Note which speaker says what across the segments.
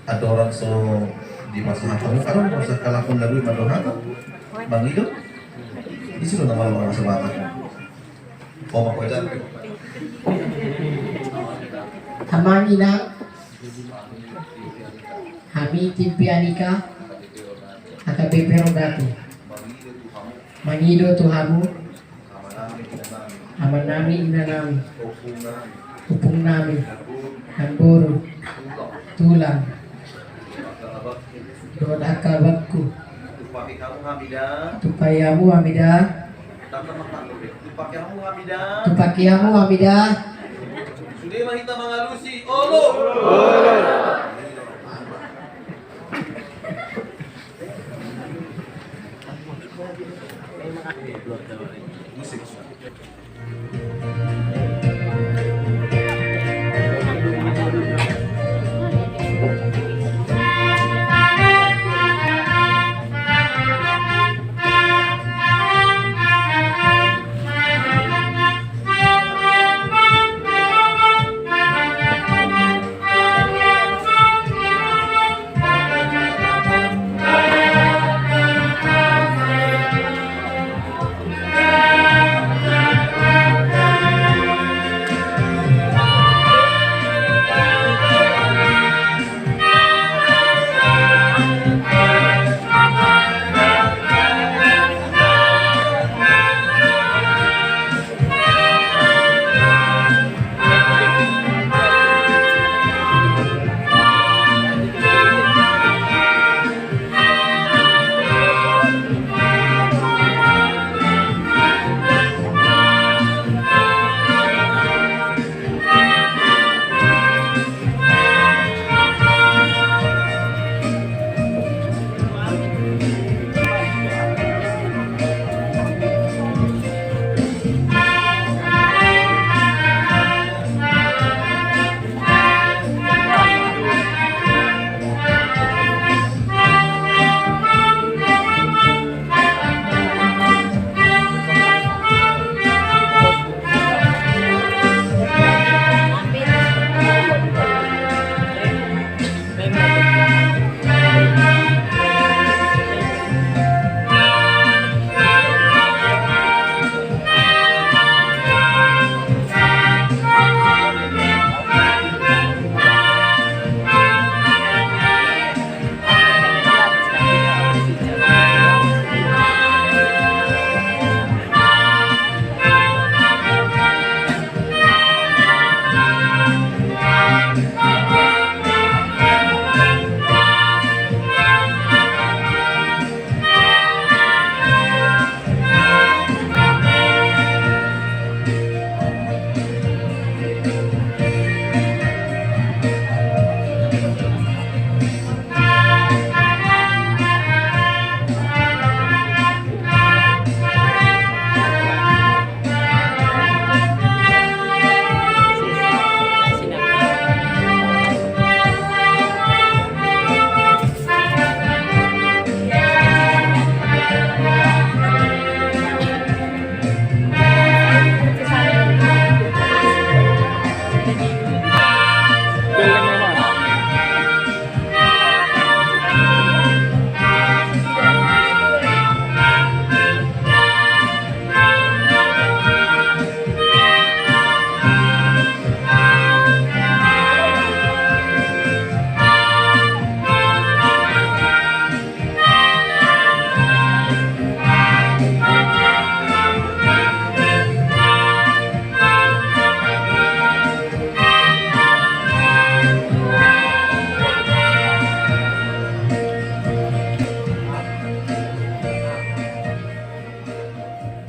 Speaker 1: ada orang so di masa kamu kan masa kalakon lagu madohan bang itu di situ nama orang sebatan koma ko jan
Speaker 2: Hamangina Hami Timpianika Akabe Perogati Mangido Tuhamu Amanami Inanami Upung Nami Hamburu Tulang Dodakabatku Tupayamu Hamida Tupakiamu Hamida
Speaker 1: sudah mahita mangalusi olo musik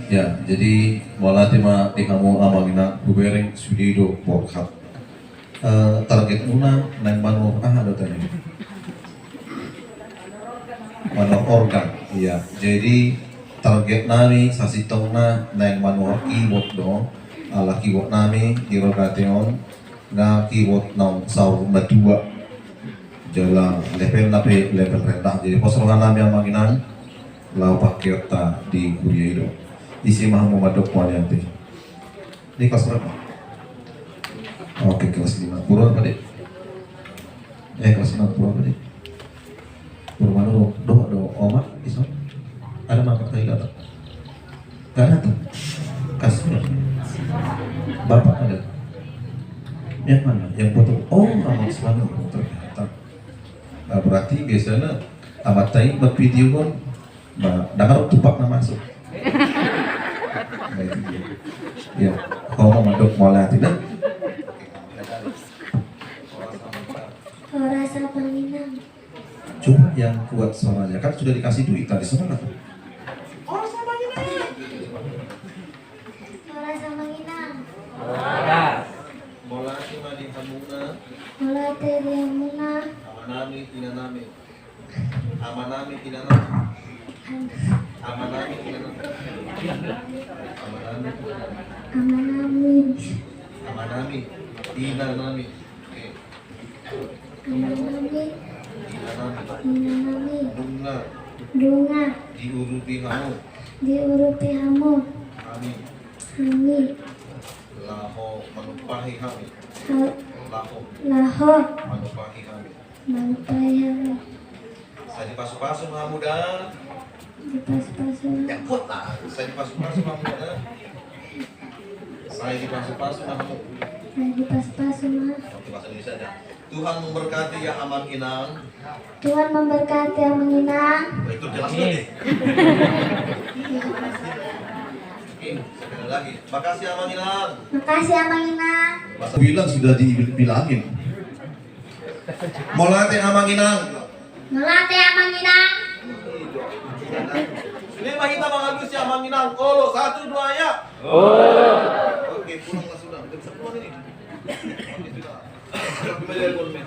Speaker 1: ya jadi wala tema di kamu amagina bubereng sudido porkat target una nang manu ada tadi manu organ iya jadi target nami sasitongna nang manu keyboard do ala keyboard nami irogateon na keyboard nang saur madua jala level nape level rendah jadi posrongan nami amaginan lau pakiota di Kuriaido isi mah mau madok kualianti ini kelas berapa? Oke kelas 5 buruan Pak Dek Kelas 60 apa deh? Bermanu do omat iso. Ada mangkat kali datang. Gak datang. Kasih. Bapak ada. Yang mana? Yang foto. Oh, amat selalu ternyata. Nah, berarti biasanya amat tai buat video kan. Dengar tupak nama masuk. Nah, itu dia. Ya, kalau mau mandok mola tidak.
Speaker 3: Ora Samanginang.
Speaker 1: Coba yang kuat suaranya kan sudah dikasih duit tadi semangat.
Speaker 3: Ora Samanginang.
Speaker 1: Mola cuma di hamuna,
Speaker 3: Mula teriamuna.
Speaker 1: amanami inanami, amanami inanami, amanami inanami, amanami,
Speaker 3: Amanamin.
Speaker 1: amanami inanami, oke,
Speaker 3: Amanami.
Speaker 1: inanami,
Speaker 3: Inanami.
Speaker 1: bunga
Speaker 3: Dunga.
Speaker 1: diuruti kamu,
Speaker 3: Diuruti hamu.
Speaker 1: kami
Speaker 3: Kami.
Speaker 1: laho menumpahi kami, laho
Speaker 3: Laho.
Speaker 1: menumpahi kami.
Speaker 3: Malpayami.
Speaker 1: Saya dipasu-pasu kamu dah.
Speaker 3: Dipas-pasu.
Speaker 1: Ya kuat lah. Saya dipasu-pasu kamu dah. Saya dipasu-pasu kamu.
Speaker 3: Saya dipas-pasu mah.
Speaker 1: Oke, bahasa Indonesia aja. Tuhan memberkati yang aman inang.
Speaker 3: Tuhan memberkati yang menginang.
Speaker 1: Oh, itu jelas lagi. Oke, sekali lagi. Makasih aman inang.
Speaker 3: Makasih yang menginang.
Speaker 1: Masa bilang sudah dibilangin. Mola teh aman inang.
Speaker 3: Melatih yang menginang.
Speaker 1: Ini mah kita mengambil si aman inang. Kolo 1 2 ya. Oke, pulanglah sudah. Udah bisa pulang ini. Oke, sudah. Kembali ke Bonmen.